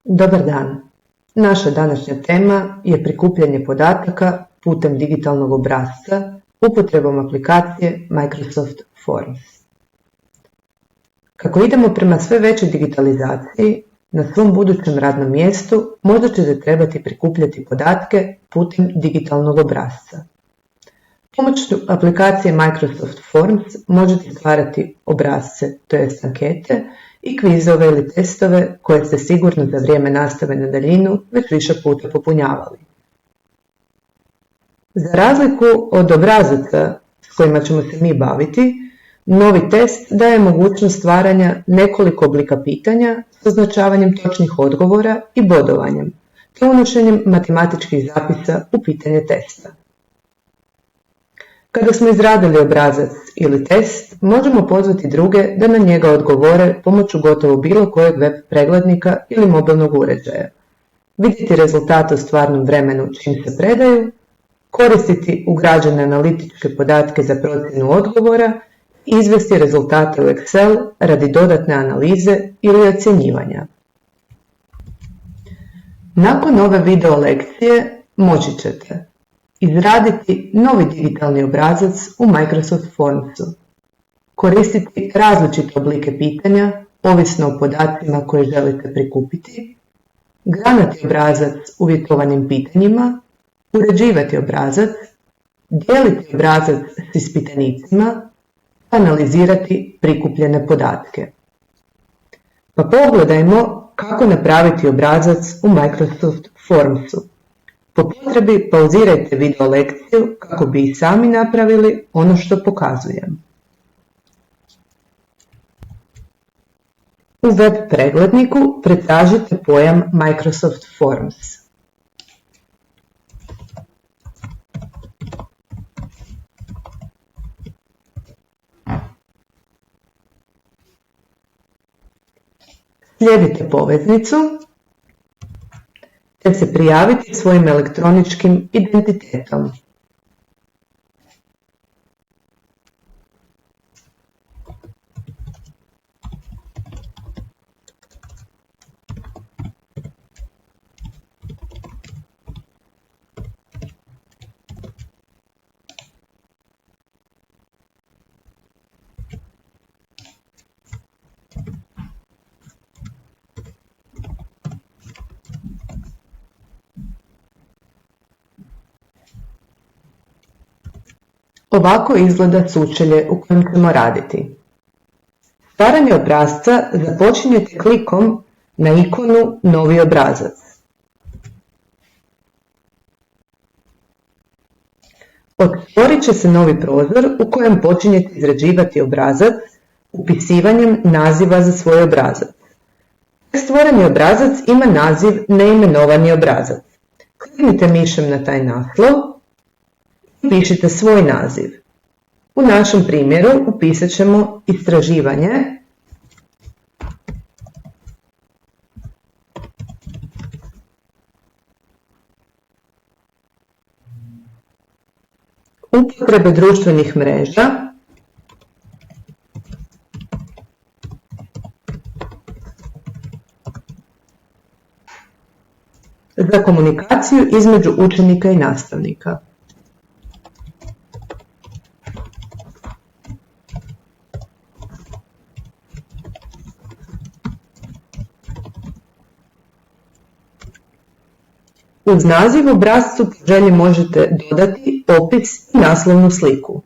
Dobar dan. Naša današnja tema je prikupljanje podataka putem digitalnog obrasca upotrebom aplikacije Microsoft Forms. Kako idemo prema sve većoj digitalizaciji, na svom budućem radnom mjestu možda ćete trebati prikupljati podatke putem digitalnog obrasca. Pomoću aplikacije Microsoft Forms možete stvarati obrasce, tj. ankete, i kvizove ili testove koje ste sigurno za vrijeme nastave na daljinu već više puta popunjavali. Za razliku od obrazaca s kojima ćemo se mi baviti, novi test daje mogućnost stvaranja nekoliko oblika pitanja s označavanjem točnih odgovora i bodovanjem, te unošenjem matematičkih zapisa u pitanje testa. Kada smo izradili obrazac ili test, možemo pozvati druge da na njega odgovore pomoću gotovo bilo kojeg web preglednika ili mobilnog uređaja, vidjeti rezultate u stvarnom vremenu čim se predaju, koristiti ugrađene analitičke podatke za procjenu odgovora i izvesti rezultate u Excel radi dodatne analize ili ocjenjivanja. Nakon ove video lekcije moći ćete izraditi novi digitalni obrazac u Microsoft Formsu, koristiti različite oblike pitanja, ovisno o podacima koje želite prikupiti, granati obrazac uvjetovanim pitanjima, uređivati obrazac, dijeliti obrazac s ispitanicima, analizirati prikupljene podatke. Pa pogledajmo kako napraviti obrazac u Microsoft Formsu. Po potrebi pauzirajte video lekciju kako bi i sami napravili ono što pokazujem. U web pregledniku pretražite pojam Microsoft Forms. Slijedite poveznicu te se prijaviti svojim elektroničkim identitetom. Ovako izgleda sučelje u kojem ćemo raditi. Stvaranje obrasca započinjete klikom na ikonu Novi obrazac. Otvorit će se novi prozor u kojem počinjete izrađivati obrazac upisivanjem naziva za svoj obrazac. Stvoreni obrazac ima naziv Neimenovani obrazac. Kliknite mišem na taj naslov. Pišite svoj naziv. U našem primjeru upisat ćemo istraživanje upotrebe društvenih mreža za komunikaciju između učenika i nastavnika. Uz naziv obrascu po želji možete dodati opis i naslovnu sliku.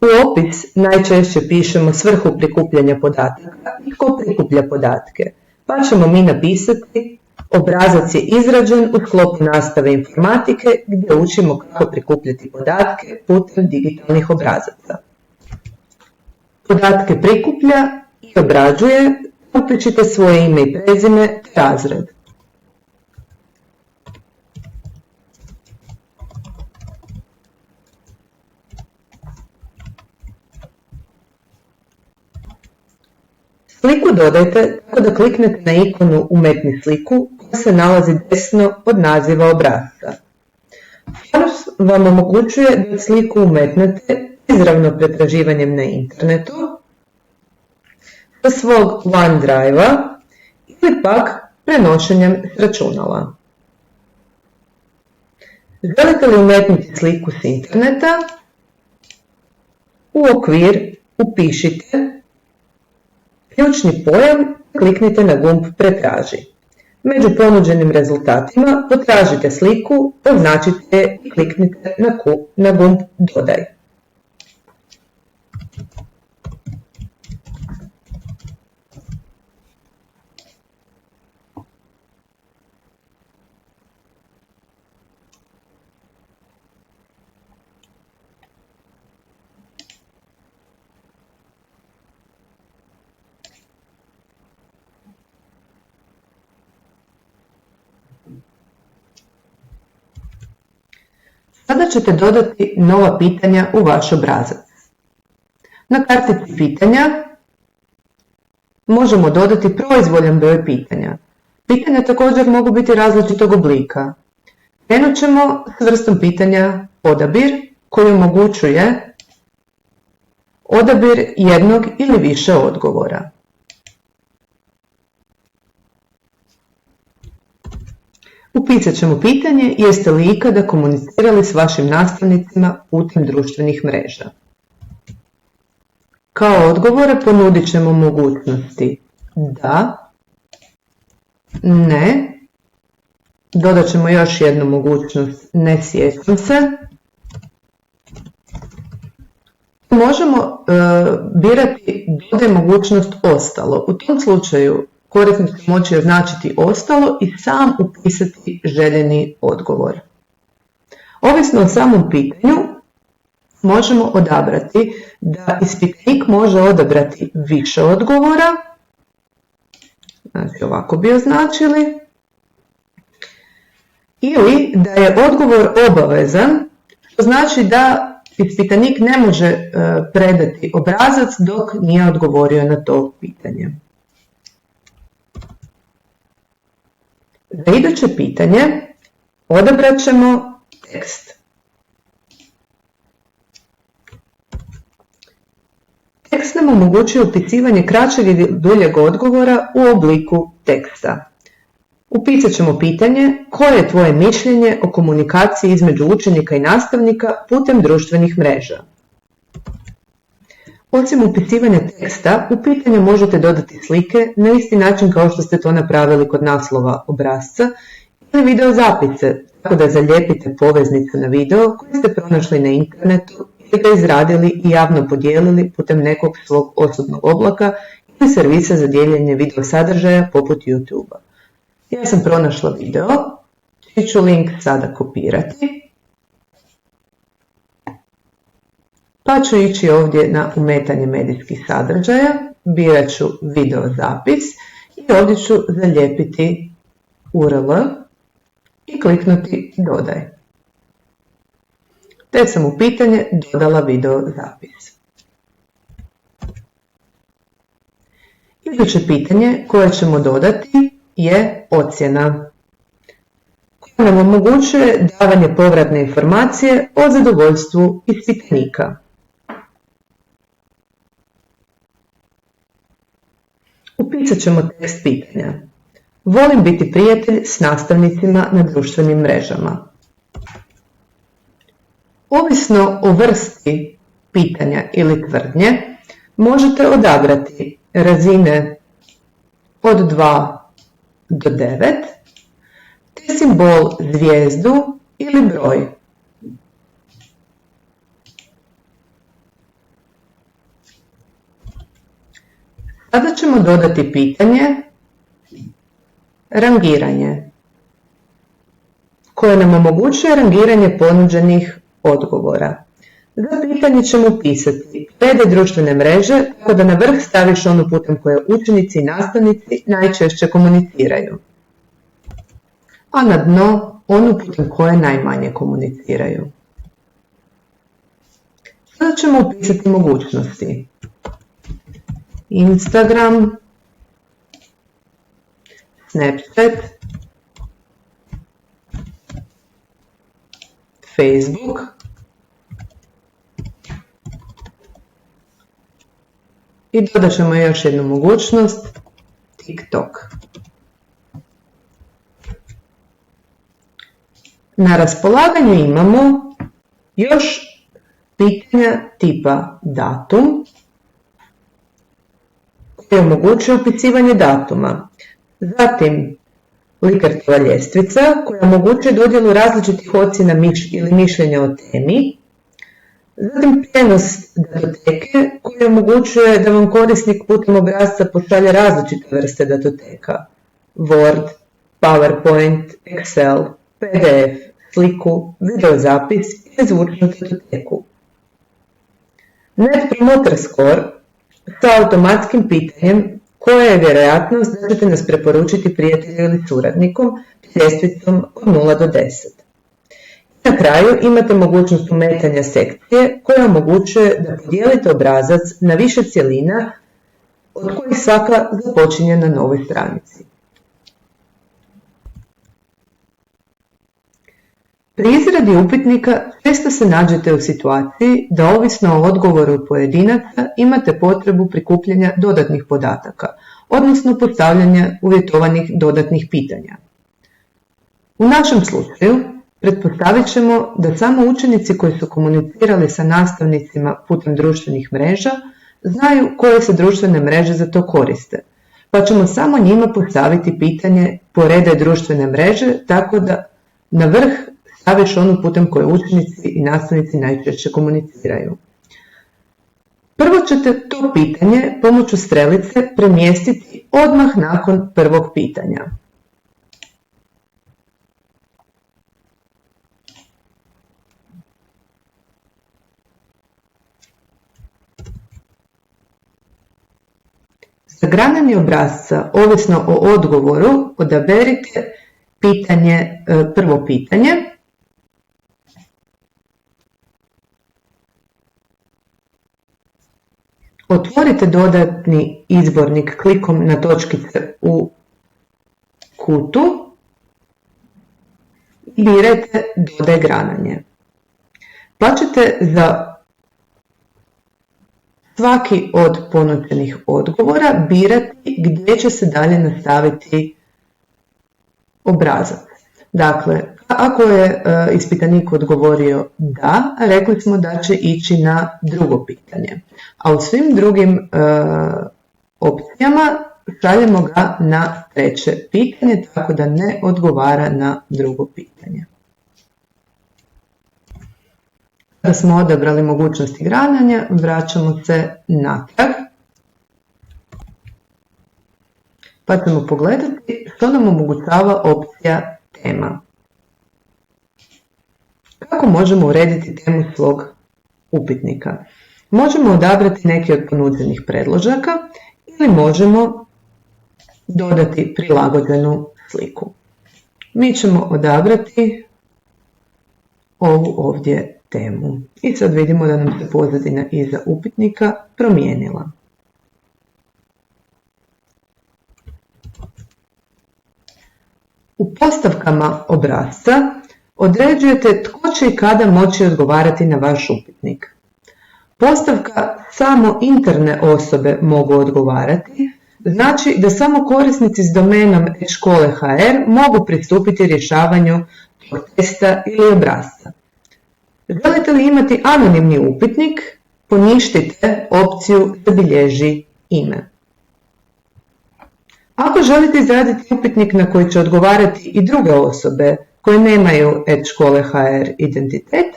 U opis najčešće pišemo svrhu prikupljanja podataka i tko prikuplja podatke, pa ćemo mi napisati obrazac je izrađen u sklopu nastave informatike gdje učimo kako prikupljati podatke putem digitalnih obrazaca. Podatke prikuplja i obrađuje, upišite svoje ime i prezime te razred. Sliku dodajte tako da kliknete na ikonu Umetni sliku koja se nalazi desno od naziva obrasca. Forms vam omogućuje da sliku umetnete izravno pretraživanjem na internetu sa svog OneDrive-a ili pak prenošenjem s računala. Želite li umetnuti sliku s interneta? U okvir upišite ključni pojam, kliknite na gumb Pretraži. Među ponuđenim rezultatima potražite sliku, označite je i kliknite na gumb Dodaj. Sada ćete dodati nova pitanja u vaš obrazac. Na kartici pitanja možemo dodati proizvoljan broj pitanja. Pitanja također mogu biti različitog oblika. Krenut ćemo s vrstom pitanja odabir koji omogućuje odabir jednog ili više odgovora. Upisat ćemo pitanje jeste li ikada komunicirali s vašim nastavnicima putem društvenih mreža. Kao odgovore ponudit ćemo mogućnosti da, ne, dodat ćemo još jednu mogućnost ne sjećam se. Možemo birati dodaj mogućnost ostalo. U tom slučaju korisnik će moći označiti ostalo i sam upisati željeni odgovor. Ovisno o samom pitanju možemo odabrati da ispitanik može odabrati više odgovora, znači ovako bi označili, ili da je odgovor obavezan, što znači da ispitanik ne može predati obrazac dok nije odgovorio na to pitanje. Za iduće pitanje odabrat ćemo tekst. Tekst nam omogućuje upisivanje kraćeg i duljeg odgovora u obliku teksta. Upisat ćemo pitanje koje je tvoje mišljenje o komunikaciji između učenika i nastavnika putem društvenih mreža. Osim upisivanja teksta, u pitanje možete dodati slike na isti način kao što ste to napravili kod naslova obrasca ili video zapise, tako da zalijepite poveznicu na video koji ste pronašli na internetu ili ga izradili i javno podijelili putem nekog svog osobnog oblaka ili servisa za dijeljenje video sadržaja poput YouTube-a. Ja sam pronašla video, čiji ću link sada kopirati. Pa ću ići ovdje na umetanje medijskih sadržaja, birat ću video zapis i ovdje ću zalijepiti URL i kliknuti dodaj. Te sam u pitanje dodala video zapis. Iduće pitanje koje ćemo dodati je ocjena, koja nam omogućuje davanje povratne informacije o zadovoljstvu ispitanika. Upisat ćemo tekst pitanja. Volim biti prijatelj s nastavnicima na društvenim mrežama. Ovisno o vrsti pitanja ili tvrdnje, možete odabrati razine od 2 do 9, te simbol zvijezdu ili broj. Sada ćemo dodati pitanje rangiranje, koje nam omogućuje rangiranje ponuđenih odgovora. Za pitanje ćemo upisati glede društvene mreže, tako da na vrh staviš onu putem koje učenici i nastavnici najčešće komuniciraju, a na dno onu putem koje najmanje komuniciraju. Sada ćemo upisati mogućnosti. Instagram, Snapchat, Facebook, i dodat ćemo još jednu mogućnost, TikTok. Na raspolaganju imamo još pitanja tipa datum, koje omogućuje upisivanje datuma. Zatim Likertova ljestvica koja omogućuje dodjelu različitih ocjena ili mišljenja o temi. Zatim prijenos datoteke koji omogućuje da vam korisnik putem obrasca pošalje različite vrste datoteka. Word, PowerPoint, Excel, PDF, sliku, videozapis i zvučnu datoteku. Net Promoter Score sa automatskim pitanjem koja je vjerojatnost da ćete nas preporučiti prijatelju ili suradnikom s ljestvicom od 0 do 10. Na kraju imate mogućnost umetanja sekcije koja omogućuje da podijelite obrazac na više cjelina od kojih svaka započinje na novoj stranici. Pri izradi upitnika često se nađete u situaciji da ovisno o odgovoru pojedinaca imate potrebu prikupljanja dodatnih podataka, odnosno postavljanja uvjetovanih dodatnih pitanja. U našem slučaju pretpostavit ćemo da samo učenici koji su komunicirali sa nastavnicima putem društvenih mreža znaju koje se društvene mreže za to koriste, pa ćemo samo njima postaviti pitanje poredaj društvene mreže tako da na vrh staviš onu putem koje učenici i nastavnici najčešće komuniciraju. Prvo ćete to pitanje pomoću strelice premjestiti odmah nakon prvog pitanja. Za grananje obrasca, ovisno o odgovoru, odaberite prvo pitanje. Otvorite dodatni izbornik klikom na točkice u kutu i birajte dodaj grananje. Pa ćete za svaki od ponuđenih odgovora birati gdje će se dalje nastaviti obrazac. Dakle, ako je ispitanik odgovorio da, rekli smo da će ići na drugo pitanje. A u svim drugim opcijama šaljemo ga na treće pitanje, tako da ne odgovara na drugo pitanje. Kada smo odabrali mogućnosti grananja, vraćamo se natrag. Pa ćemo pogledati što nam omogućava opcija tema. Kako možemo urediti temu svog upitnika? Možemo odabrati neki od ponuđenih predložaka ili možemo dodati prilagođenu sliku. Mi ćemo odabrati ovu ovdje temu. I sad vidimo da nam se pozadina iza upitnika promijenila. U postavkama obrasca određujete tko će i kada moći odgovarati na vaš upitnik. Postavka samo interne osobe mogu odgovarati, znači da samo korisnici s domenom e-škole.hr mogu pristupiti rješavanju tog testa ili obrasca. Želite li imati anonimni upitnik, poništite opciju zabilježi ime. Ako želite izraditi upitnik na koji će odgovarati i druge osobe koje nemaju @škole.hr identitet,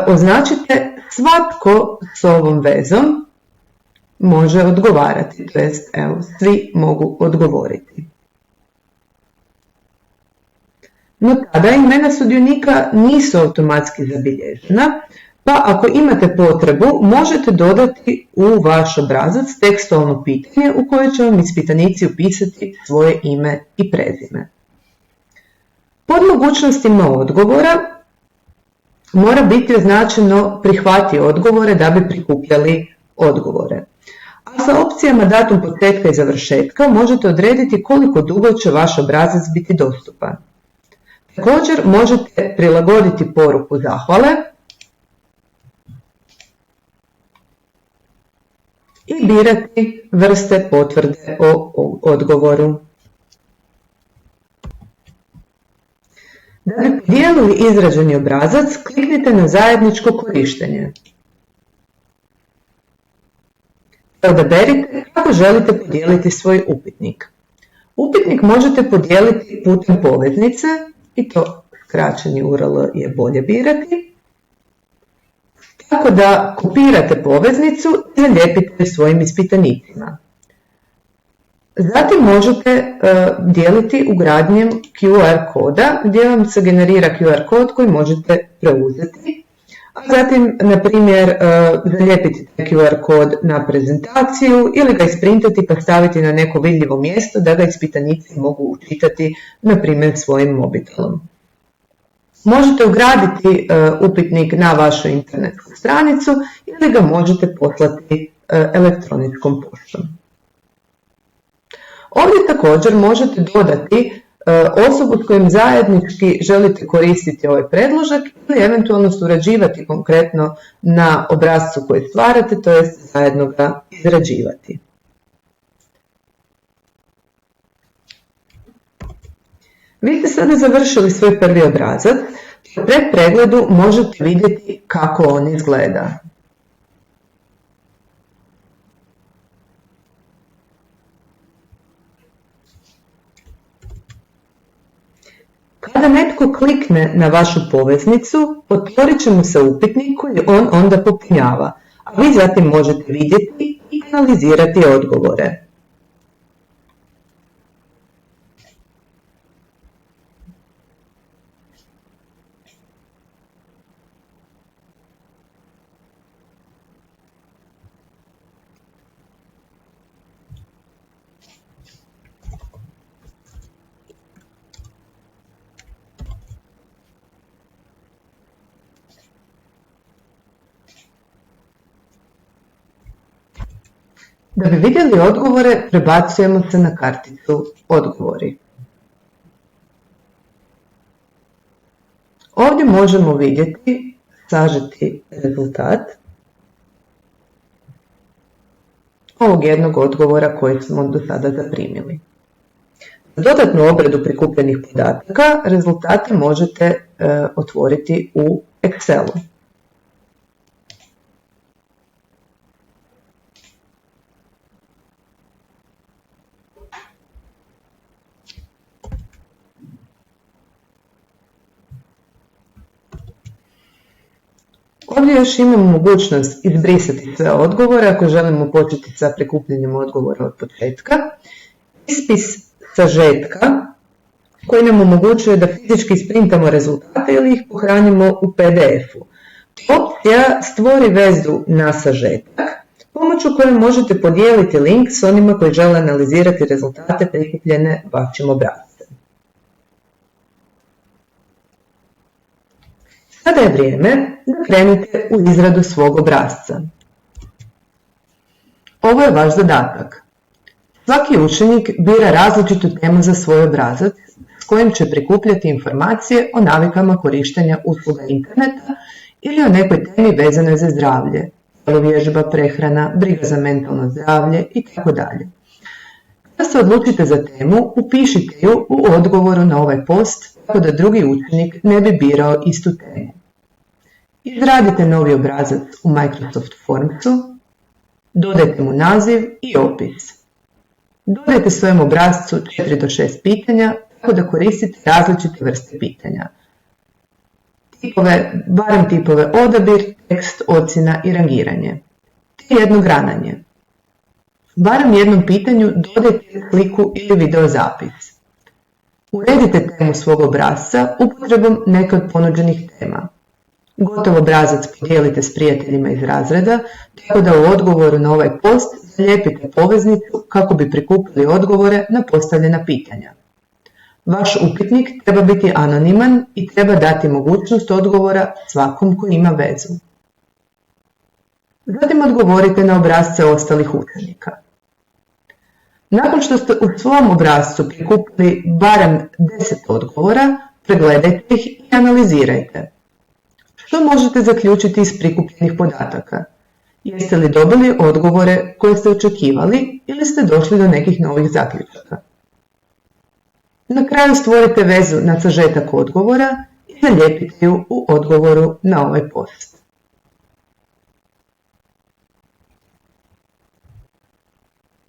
označite svatko s ovom vezom može odgovarati, to jest svi mogu odgovoriti. No tada imena sudionika nisu automatski zabilježena, pa ako imate potrebu možete dodati u vaš obrazac tekstualno pitanje u koje će vam ispitanici upisati svoje ime i prezime. Pod mogućnostima odgovora mora biti označeno prihvati odgovore da bi prikupljali odgovore. A sa opcijama datum početka i završetka možete odrediti koliko dugo će vaš obrazac biti dostupan. Također možete prilagoditi poruku zahvale i birati vrste potvrde o odgovoru. Da bi podijelili izrađeni obrazac, kliknite na zajedničko korištenje. Odaberite kako želite podijeliti svoj upitnik. Upitnik možete podijeliti putem poveznice, i to skraćeni URL je bolje birati, tako da kopirate poveznicu i zalijepite svojim ispitanicima. Zatim možete dijeliti ugradnjem QR koda gdje vam se generira QR kod koji možete preuzeti. A zatim, na primjer, zalijepiti taj QR kod na prezentaciju ili ga isprintati pa staviti na neko vidljivo mjesto da ga ispitanici mogu učitati, na primjer, svojim mobitelom. Možete ugraditi upitnik na vašu internetsku stranicu ili ga možete poslati elektroničkom poštom. Ovdje također možete dodati osobu s kojim zajednički želite koristiti ovaj predložak ili eventualno surađivati konkretno na obrascu koji stvarate, to jest zajedno ga izrađivati. Vi ste sada završili svoj prvi obrazac, pred pregledu možete vidjeti kako on izgleda. Kada netko klikne na vašu poveznicu, otvorit će mu se upitnik koji on onda popunjava, a vi zatim možete vidjeti i analizirati odgovore. Da bi vidjeli odgovore, prebacujemo se na karticu Odgovori. Ovdje možemo vidjeti sažeti rezultat ovog jednog odgovora koji smo do sada zaprimili. Za dodatnu obradu prikupljenih podataka rezultate možete otvoriti u Excelu. Ovdje još imamo mogućnost izbrisati sve odgovore ako želimo početi sa prikupljanjem odgovora od početka. Ispis sažetka koji nam omogućuje da fizički isprintamo rezultate ili ih pohranimo u PDF-u. Opcija stvori vezu na sažetak pomoću koje možete podijeliti link s onima koji žele analizirati rezultate prikupljene vašim obrascem. Sada je vrijeme da krenete u izradu svog obrasca. Ovo je vaš zadatak. Svaki učenik bira različitu temu za svoj obrazac s kojim će prikupljati informacije o navikama korištenja usluga interneta ili o nekoj temi vezanoj za zdravlje, vježba, prehrana, briga za mentalno zdravlje itd. Kada se odlučite za temu, upišite ju u odgovoru na ovaj post tako da drugi učenik ne bi birao istu temu. Izradite novi obrazac u Microsoft Formsu, dodajte mu naziv i opis. Dodajte svojem obrascu 4 do 6 pitanja tako da koristite različite vrste pitanja. Barem tipove odabir, tekst, ocjena i rangiranje. Te jedno grananje. Barem jednom pitanju dodajte sliku ili video zapis. Uredite temu svog obrasca upotrebom neke od ponuđenih tema. Gotov obrazac podijelite s prijateljima iz razreda, tako da u odgovoru na ovaj post zalijepite poveznicu kako bi prikupili odgovore na postavljena pitanja. Vaš upitnik treba biti anoniman i treba dati mogućnost odgovora svakom koji ima vezu. Zatim odgovorite na obrasce ostalih učenika. Nakon što ste u svom obrascu prikupili barem 10 odgovora, pregledajte ih i analizirajte. Što možete zaključiti iz prikupljenih podataka? Jeste li dobili odgovore koje ste očekivali ili ste došli do nekih novih zaključaka? Na kraju stvorite vezu na sažetak odgovora i zalijepite ju u odgovoru na ovaj post.